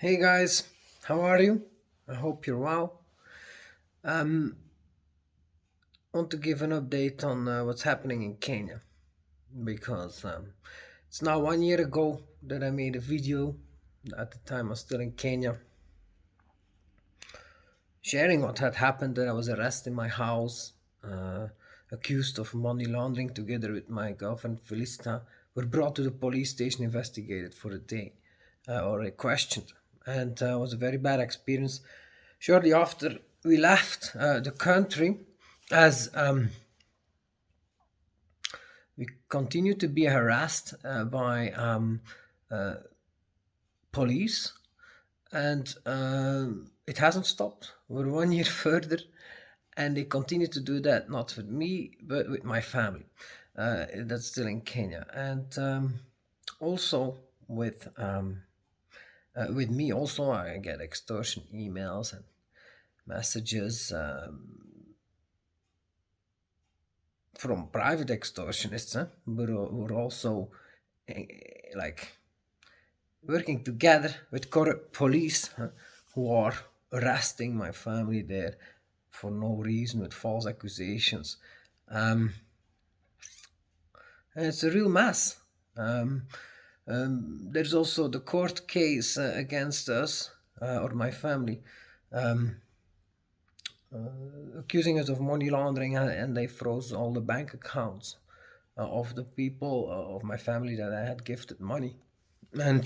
Hey guys, how are you? I hope you're well. Um, want to give an update on what's happening in Kenya because it's now 1 year ago that I made a video. At the time, I was still in Kenya, sharing what had happened. That I was arrested in my house, accused of money laundering, together with my girlfriend Felesta. Were brought to the police station, investigated for a day, or questioned, and it was a very bad experience. Shortly after we left the country, as we continued to be harassed by police, and it hasn't stopped. We're 1 year further, and they continue to do that, not with me, but with my family. That's still in Kenya, and also with me. Also, I get extortion emails and messages from private extortionists, but we're also eh, like working together with corrupt police who are arresting my family there for no reason with false accusations. Um, and it's a real mess. Um, there's also the court case against us or my family, um, accusing us of money laundering, and they froze all the bank accounts of the people of my family that I had gifted money. And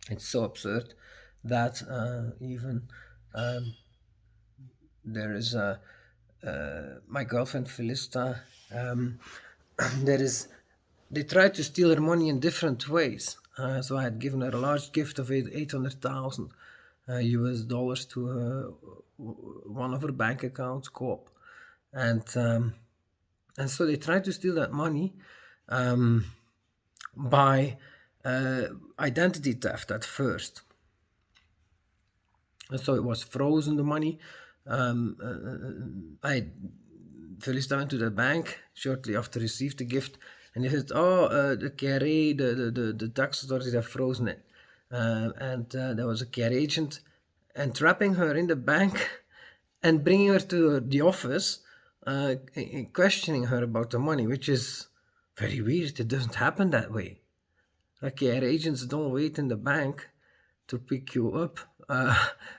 it's so absurd that even there is my girlfriend Felista. There is they tried to steal her money in different ways. So I had given her a large gift of 800,000 US dollars to one of her bank accounts, co-op, and so they tried to steal that money by identity theft at first. And so it was frozen, the money. I Felista went to the bank shortly after received the gift, and he said, "Oh, the KRA, the tax authorities have frozen it." And there was a KRA agent entrapping her in the bank and bringing her to the office, questioning her about the money, which is very weird. It doesn't happen that way. Like KRA agents don't wait in the bank to pick you up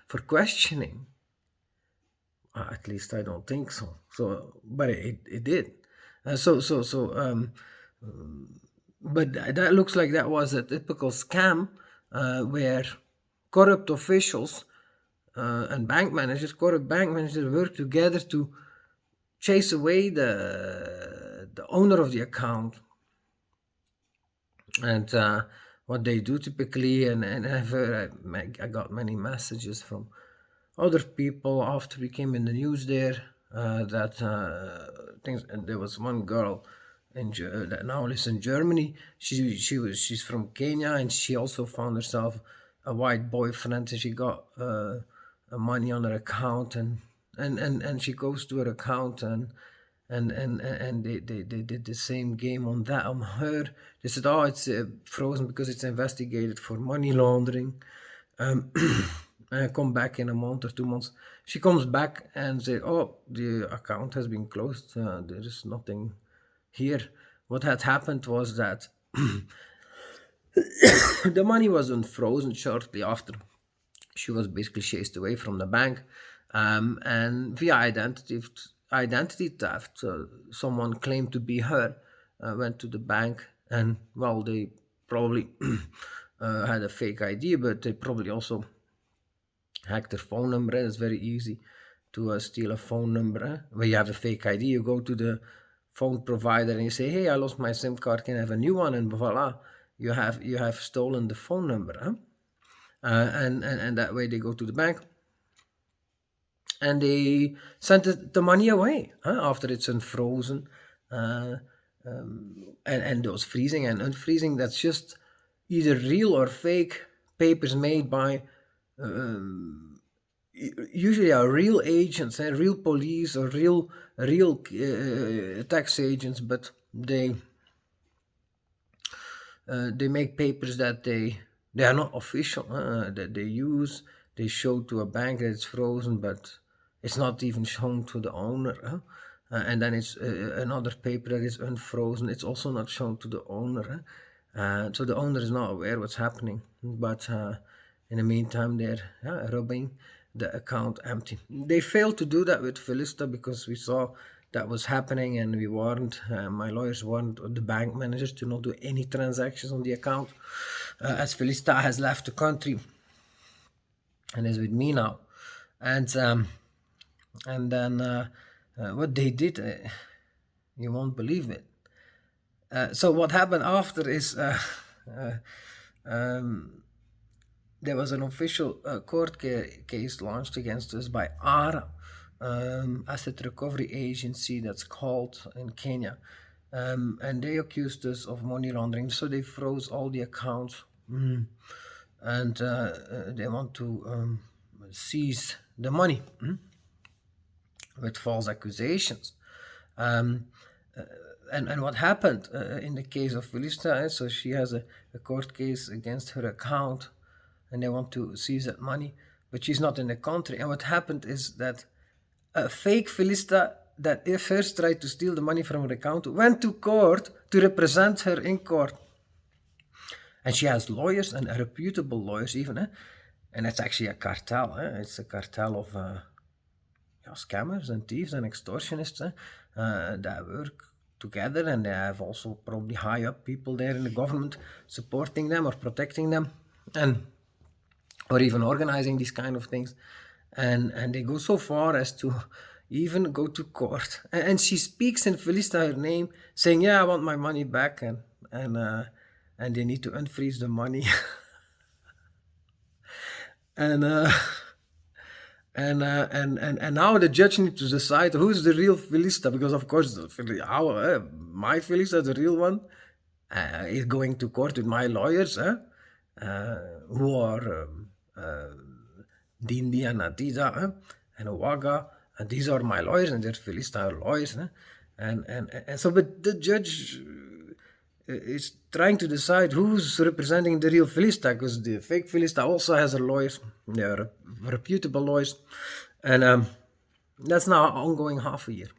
for questioning. At least I don't think so. But it did. But that looks like that was a typical scam where corrupt officials and corrupt bank managers, work together to chase away the owner of the account. And what they do typically, and I got many messages from other people after we came in the news there, that things. And there was one girl that now lives in Germany. She's from Kenya, and she also found herself a white boyfriend, and she got money on her account, and she goes to her account, and they did the same game on that on her. They said, "Oh, it's frozen because it's investigated for money laundering." I come back in a month or 2 months. She comes back and say, "Oh, the account has been closed. There is nothing here." What had happened was that the money was unfrozen shortly after. She was basically chased away from the bank, and via identity theft, someone claimed to be her, went to the bank, and well, they probably had a fake ID, but they probably also hacked their phone number. It's very easy to steal a phone number. Where you have a fake ID, you go to the phone provider and you say, "Hey, I lost my SIM card. Can I have a new one?" And voila, you have stolen the phone number. And that way they go to the bank and they send the money away after it's unfrozen. And those freezing and unfreezing, that's just either real or fake papers made by usually are real agents and real police or real tax agents, but they make papers that they They are not official. That they show to a bank that it's frozen, but it's not even shown to the owner. And then it's another paper that is unfrozen. It's also not shown to the owner. So the owner is not aware what's happening. But in the meantime, they're rubbing the account empty. They failed to do that with Felista because we saw that was happening, and we warned, my lawyers warned the bank managers to not do any transactions on the account, as Felista has left the country and is with me now. And then what they did, you won't believe it. So what happened after is there was an official court case launched against us by ARA, Asset Recovery Agency, that's called in Kenya. And they accused us of money laundering. So they froze all the accounts. And they want to seize the money with false accusations. And what happened in the case of Felista, so she has a court case against her account, and they want to seize that money, but she's not in the country. And what happened is that a fake Felista that first tried to steal the money from her account went to court to represent her in court. And she has lawyers, and reputable lawyers even, and it's actually a cartel. It's a cartel of scammers and thieves and extortionists that work together, and they have also probably high up people there in the government supporting them or protecting them, and or even organizing these kind of things. And they go so far as to even go to court. And she speaks in Felista her name, saying, "Yeah, I want my money back," and they need to unfreeze the money. and now the judge needs to decide who's the real Felista, because of course my Felista, the real one, is going to court with my lawyers, who are Dindi and Adiza and Owaga, and these are my lawyers, and they're Felista lawyers, and so, but the judge is trying to decide who's representing the real Felista, because the fake Felista also has her lawyers. They are reputable lawyers, and that's now ongoing half a year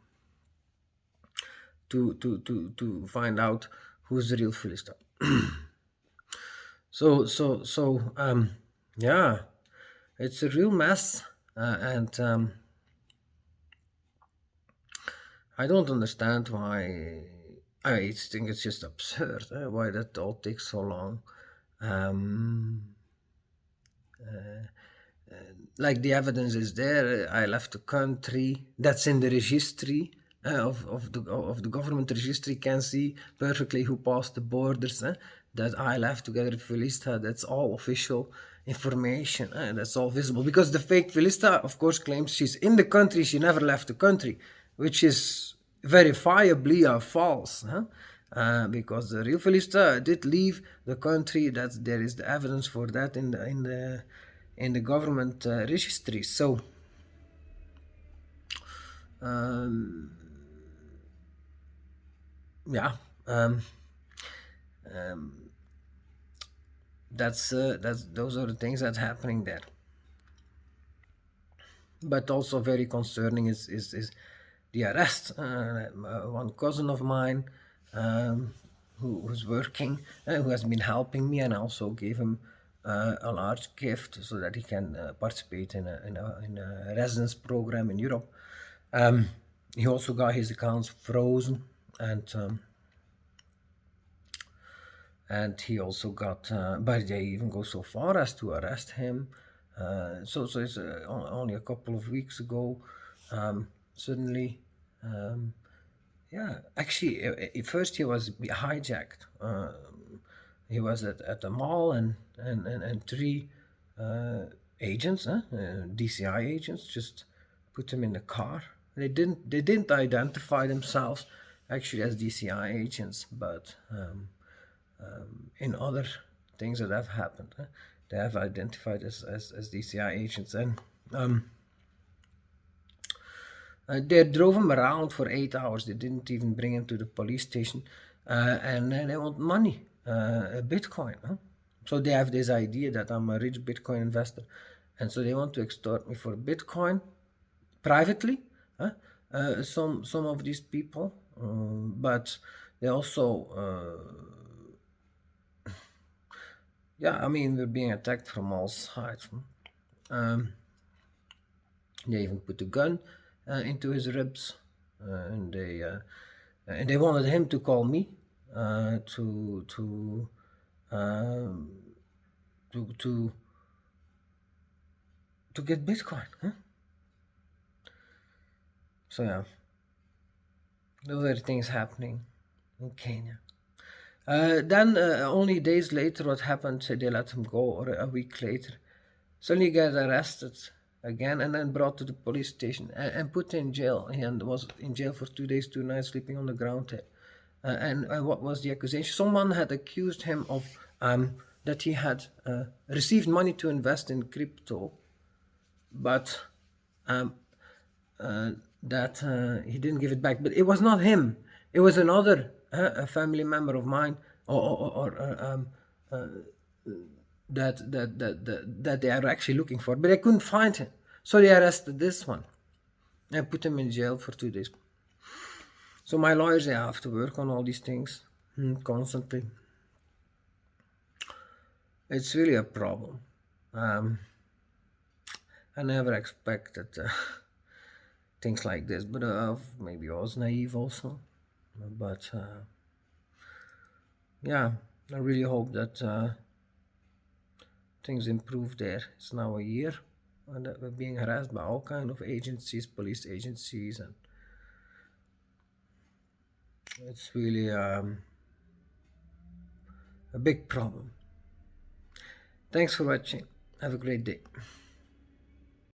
to find out who's the real Felista. So yeah, it's a real mess, and I don't understand why. I think it's just absurd why that all takes so long. Like the evidence is there. I left the country. That's in the registry of the government registry. Can see perfectly who passed the borders. That I left together with Felista. That's all official information. That's all visible, because the fake Felista, of course, claims she's in the country. She never left the country, which is verifiably false, because the real Felista did leave the country. That there is the evidence for that in the government registry. So yeah, that's those are the things that's happening there. But also very concerning is the arrest. One cousin of mine, who was working, who has been helping me, and I also gave him a large gift so that he can participate in a residence program in Europe. He also got his accounts frozen, and he also got, but they even go so far as to arrest him. So it's only a couple of weeks ago. Suddenly, actually, at first he was hijacked. He was at the mall, and three agents, DCI agents, just put him in the car. They didn't identify themselves actually as DCI agents, but in other things that have happened, they have identified as DCI agents, and they drove him around for 8 hours. They didn't even bring him to the police station, and they want money, Bitcoin. So they have this idea that I'm a rich Bitcoin investor, and so they want to extort me for Bitcoin privately. Huh? Some of these people, but they also, yeah, I mean, we're being attacked from all sides. Um, they even put a gun into his ribs, and they wanted him to call me um, to to to get Bitcoin. Huh? So yeah, those are things happening in Kenya. Then only days later, what happened? They let him go, or a week later. Suddenly, he got arrested again, and then brought to the police station and put in jail. And was in jail for 2 days, 2 nights, sleeping on the ground. And what was the accusation? Someone had accused him of that he had received money to invest in crypto, but um, uh, that he didn't give it back. But it was not him. It was another a family member of mine, or that they are actually looking for. But they couldn't find him, so they arrested this one and put him in jail for 2 days. So my lawyers, they have to work on all these things constantly. It's really a problem. Um, I never expected things like this, but maybe I was naive also. But yeah, I really hope that things improve there. It's now a year, and that we're being harassed by all kind of agencies, police agencies, and it's really a big problem. Thanks for watching. Have a great day.